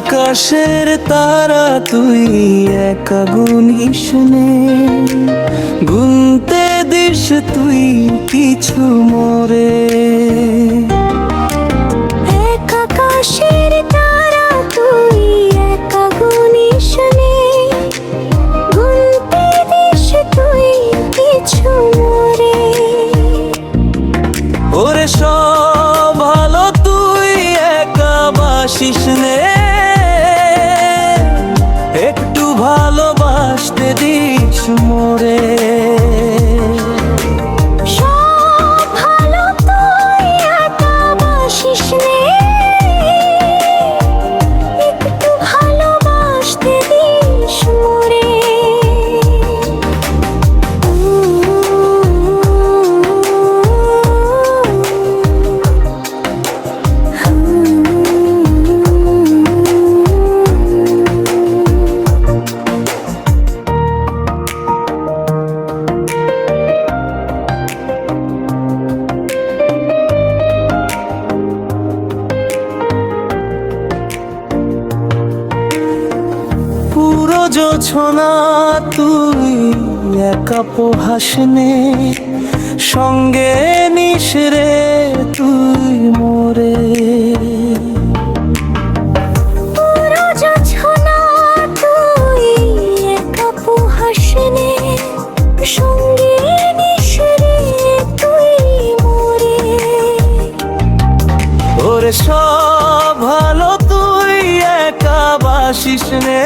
আকাশের তারা তুই একা গুনিস নে, গুনতে দিস তুই কিছু মোরে। এক আকাশের তারা তুই একা গুনিস নে, গুনতে দিস তুই কিছু মোরে। ওরে সব ভালো তুই একা বাসিস নে, একটু ভালোবাসতে দিস মোরে। সব ভালো তুই একা বাসিস নে, একটু ভালোবাসতে দিস মোরে। পুরো জোছনা তুই একা পোহাস নে, সঙ্গে নিস রে তুই মোরে। পুরো জোছনা তুই একা পোহাস নে, সঙ্গে নিস রে তুই মোরে। ওরে সব ভালো তুই একা বাসিস নে,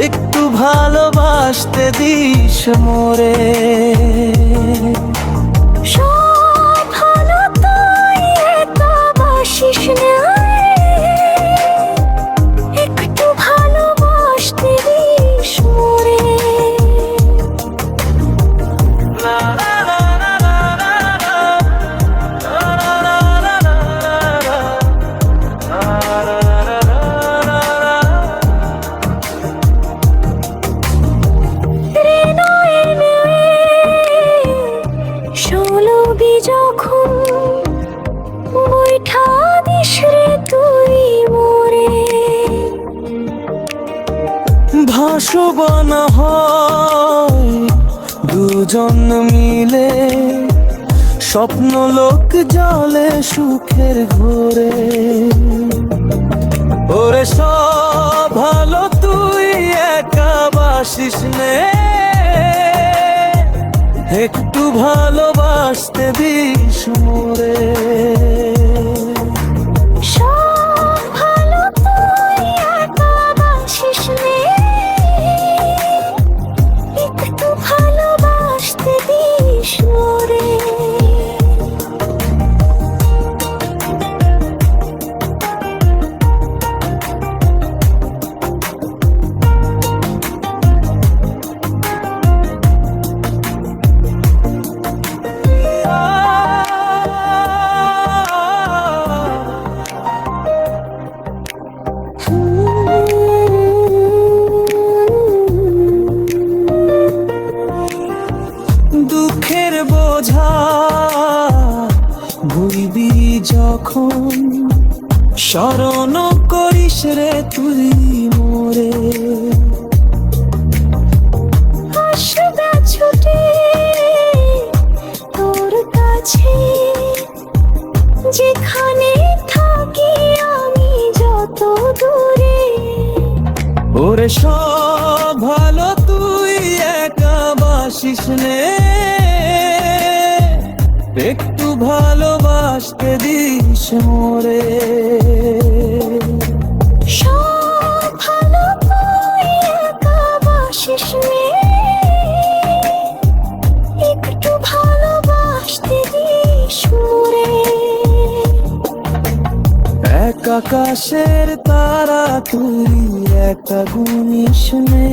একটু ভালোবাসতে দিস মোরে। সব ভালো তুই একা বাসিস নে, একটু ভালোবাসতে দিস মোরে। ষোলবি যখন বৈঠা দিস রে তুই মোরে। ভাসবান হয় দুজন মিলে, স্বপ্ন লোক জলে সুখের ঘোরে। ওরে সব ভালো তুই একা বাসিস নে, একটু ভালোবাসতে দিস মোরে। সব ভালো তুই একা বাসিস নে, একটু ভালোবাসতে দিস মোরে। দুঃখের বোঝা ভুলবি যখন, স্মরণ করিস রে তুই মোরে। আসবে ছুটে তোর কাছে, যেখানে থাকি আমি যত দূরে। ওরে সব ভালো তুই একা বাসিস নে, একটু ভালোবাসতে দিস মোরে। সব ভালো তুই একা বাসিস নে, একটু ভালোবাসতে দিস মোরে। এক আকাশের তারা তুই একা গুনিস নে,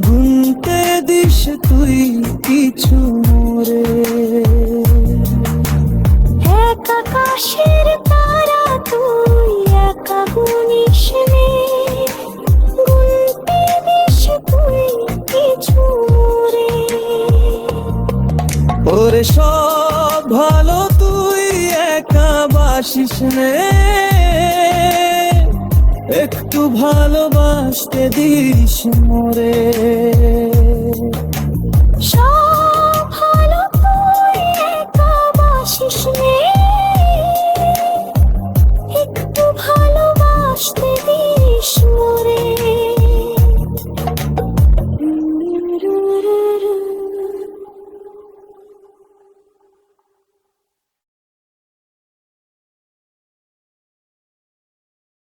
গুনতে দিস তুই কিছু মোরে। এক আকাশের তারা তুই একা গুনিস নে, গুনতে দিস তুই কিছু মোরে। ওরে সব ভালো তুই একা বাসিস নে, একটু ভালোবাসতে দিস মোরে। সব